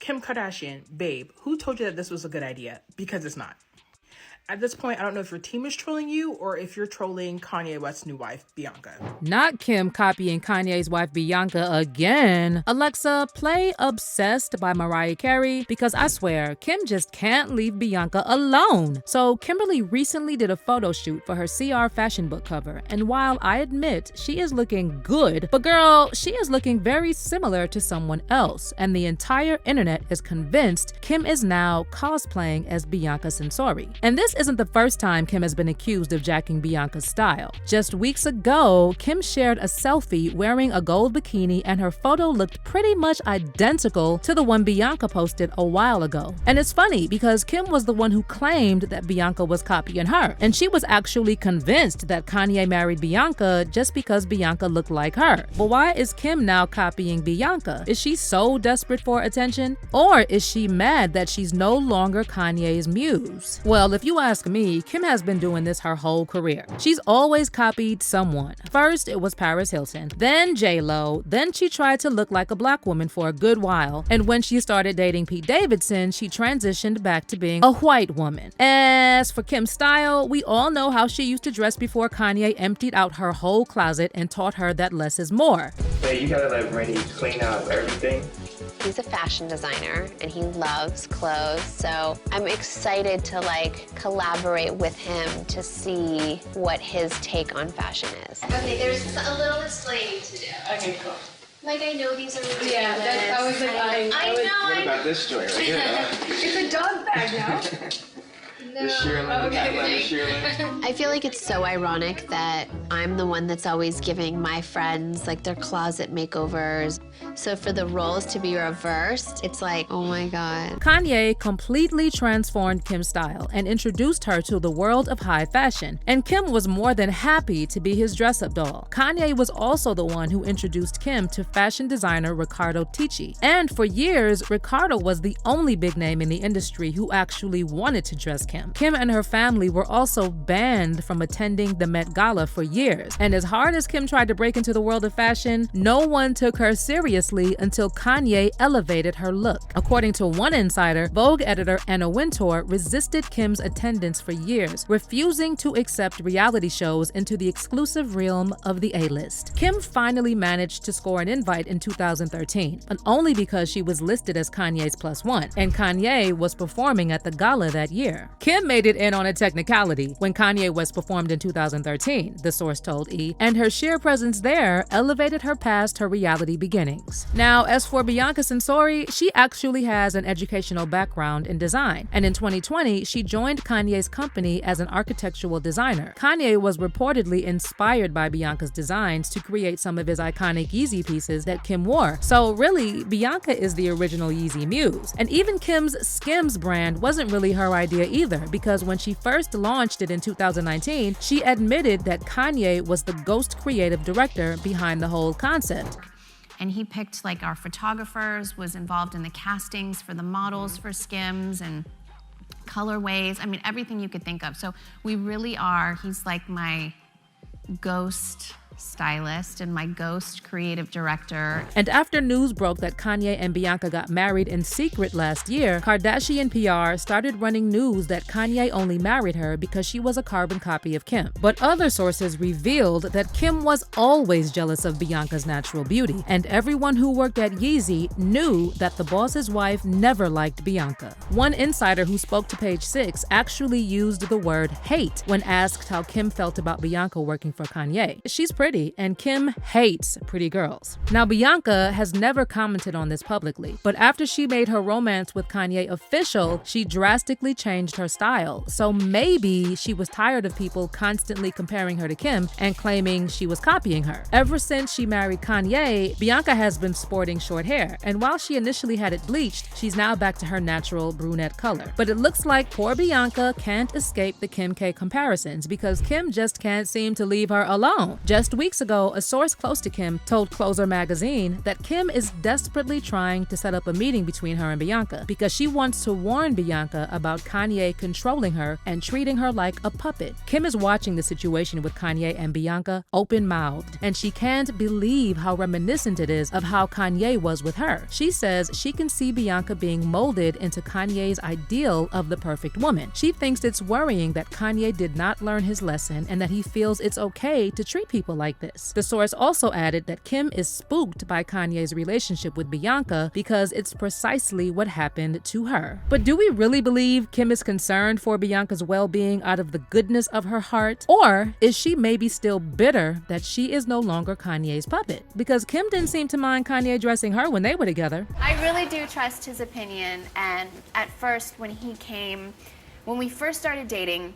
Kim Kardashian, babe, who told you that this was a good idea? Because it's not. At this point, I don't know if your team is trolling you or if you're trolling Kanye West's new wife, Bianca. Not Kim copying Kanye's wife Bianca again. Alexa, play Obsessed by Mariah Carey, because I swear, Kim just can't leave Bianca alone. So Kimberly recently did a photo shoot for her CR fashion book cover, and while I admit she is looking good, but girl, she is looking very similar to someone else, and the entire internet is convinced Kim is now cosplaying as Bianca Censori. And this isn't the first time Kim has been accused of jacking Bianca's style. Just weeks ago, Kim shared a selfie wearing a gold bikini, and her photo looked pretty much identical to the one Bianca posted a while ago. And it's funny because Kim was the one who claimed that Bianca was copying her, and she was actually convinced that Kanye married Bianca just because Bianca looked like her. But why is Kim now copying Bianca? Is she so desperate for attention? Or is she mad that she's no longer Kanye's muse? Well, if you ask me, Kim has been doing this her whole career. She's always copied someone. First, it was Paris Hilton, then J-Lo, then she tried to look like a black woman for a good while, and when she started dating Pete Davidson, she transitioned back to being a white woman. As for Kim's style, we all know how she used to dress before Kanye emptied out her whole closet and taught her that less is more. Hey, you gotta like really clean out everything. He's a fashion designer and he loves clothes, so I'm excited to like collaborate with him to see what his take on fashion is. Okay, there's a little explaining to do. Okay, cool. Like, I know these are ridiculous. Yeah, that's, I was like, I know. What about this joint right here, though? It's a dog bag now. No. The shearling, the black leather shearling. I feel like it's so ironic that I'm the one that's always giving my friends like their closet makeovers. So for the roles to be reversed, it's like, oh my God. Kanye completely transformed Kim's style and introduced her to the world of high fashion, and Kim was more than happy to be his dress-up doll. Kanye was also the one who introduced Kim to fashion designer Riccardo Tisci, and for years, Riccardo was the only big name in the industry who actually wanted to dress Kim. Kim and her family were also banned from attending the Met Gala for years, and as hard as Kim tried to break into the world of fashion, no one took her seriously until Kanye elevated her look. According to one insider, Vogue editor Anna Wintour resisted Kim's attendance for years, refusing to accept reality shows into the exclusive realm of the A-list. Kim finally managed to score an invite in 2013, and only because she was listed as Kanye's +1, and Kanye was performing at the gala that year. Kim made it in on a technicality when Kanye West performed in 2013, the source told E, and her sheer presence there elevated her past her reality beginnings. Now, as for Bianca Censori, she actually has an educational background in design, and in 2020, she joined Kanye's company as an architectural designer. Kanye was reportedly inspired by Bianca's designs to create some of his iconic Yeezy pieces that Kim wore. So really, Bianca is the original Yeezy muse. And even Kim's Skims brand wasn't really her idea either, because when she first launched it in 2019, she admitted that Kanye was the ghost creative director behind the whole concept. And he picked like our photographers, was involved in the castings for the models for Skims and colorways. I mean, everything you could think of. So we really are, he's like my ghost stylist and my ghost creative director. And after news broke that Kanye and Bianca got married in secret last year, Kardashian PR started running news that Kanye only married her because she was a carbon copy of Kim. But other sources revealed that Kim was always jealous of Bianca's natural beauty, and everyone who worked at Yeezy knew that the boss's wife never liked Bianca. One insider who spoke to Page 6 actually used the word hate when asked how Kim felt about Bianca working for Kanye. She's pretty, and Kim hates pretty girls. Now, Bianca has never commented on this publicly, but after she made her romance with Kanye official, she drastically changed her style. So maybe she was tired of people constantly comparing her to Kim and claiming she was copying her. Ever since she married Kanye, Bianca has been sporting short hair, and while she initially had it bleached, she's now back to her natural brunette color. But it looks like poor Bianca can't escape the Kim K comparisons because Kim just can't seem to leave her alone. Just weeks ago, a source close to Kim told Closer magazine that Kim is desperately trying to set up a meeting between her and Bianca because she wants to warn Bianca about Kanye controlling her and treating her like a puppet. Kim is watching the situation with Kanye and Bianca open-mouthed, and she can't believe how reminiscent it is of how Kanye was with her. She says she can see Bianca being molded into Kanye's ideal of the perfect woman. She thinks it's worrying that Kanye did not learn his lesson and that he feels it's okay to treat people like this. The source also added that Kim is spooked by Kanye's relationship with Bianca because it's precisely what happened to her. But do we really believe Kim is concerned for Bianca's well-being out of the goodness of her heart? Or is she maybe still bitter that she is no longer Kanye's puppet? Because Kim didn't seem to mind Kanye dressing her when they were together. I really do trust his opinion, and at first when we first started dating,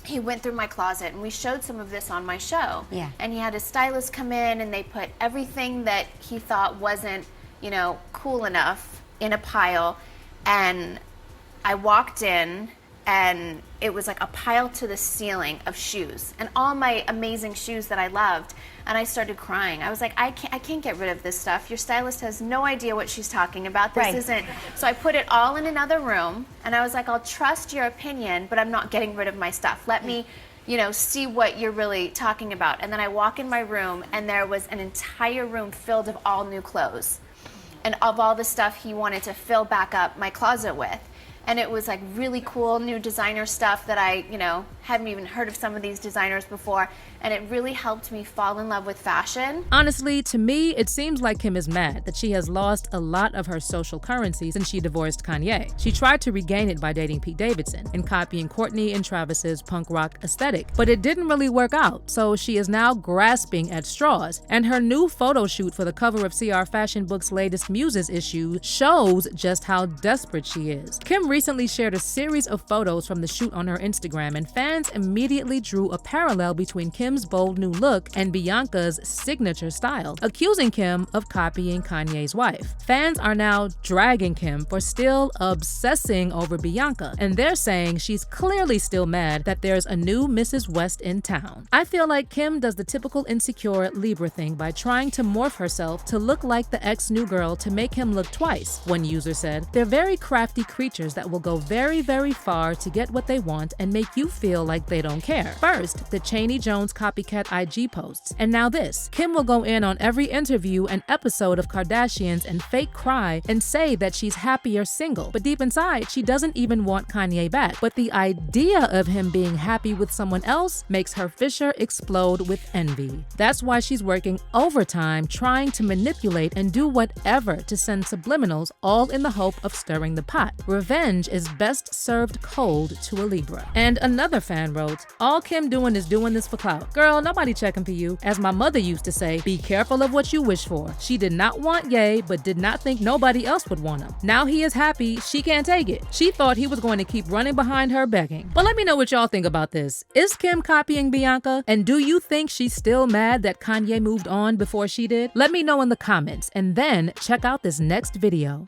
he went through my closet and we showed some of this on my show. Yeah. And he had his stylist come in and they put everything that he thought wasn't, cool enough in a pile. And I walked in and it was like a pile to the ceiling of shoes and all my amazing shoes that I loved. And I started crying. I was like, I can't get rid of this stuff. Your stylist has no idea what she's talking about. This isn't. So I put it all in another room and I was like, I'll trust your opinion, but I'm not getting rid of my stuff. Let me, see what you're really talking about. And then I walk in my room and there was an entire room filled of all new clothes and of all the stuff he wanted to fill back up my closet with. And it was like really cool new designer stuff that I, hadn't even heard of some of these designers before. And it really helped me fall in love with fashion. Honestly, to me, it seems like Kim is mad that she has lost a lot of her social currency since she divorced Kanye. She tried to regain it by dating Pete Davidson and copying Courtney and Travis's punk rock aesthetic, but it didn't really work out, so she is now grasping at straws. And her new photo shoot for the cover of CR Fashion Book's latest Muses issue shows just how desperate she is. Kim recently shared a series of photos from the shoot on her Instagram, and fans immediately drew a parallel between Kim's bold new look and Bianca's signature style, accusing Kim of copying Kanye's wife. Fans are now dragging Kim for still obsessing over Bianca, and they're saying she's clearly still mad that there's a new Mrs. West in town. I feel like Kim does the typical insecure Libra thing by trying to morph herself to look like the ex-new girl to make him look twice. One user said, "They're very crafty creatures that will go very, very far to get what they want and make you feel like they don't care." First, the Chaney Jones copycat IG posts, and now this. Kim will go in on every interview and episode of Kardashians and fake cry and say that she's happier single, but deep inside, she doesn't even want Kanye back. But the idea of him being happy with someone else makes her fissure explode with envy. That's why she's working overtime trying to manipulate and do whatever to send subliminals, all in the hope of stirring the pot. Revenge is best served cold to a Libra. And another fan wrote, "All Kim doing is doing this for clout. Girl, nobody checking for you. As my mother used to say, be careful of what you wish for. She did not want Ye, but did not think nobody else would want him. Now he is happy, she can't take it. She thought he was going to keep running behind her begging." But let me know what y'all think about this. Is Kim copying Bianca? And do you think she's still mad that Kanye moved on before she did? Let me know in the comments, and then check out this next video.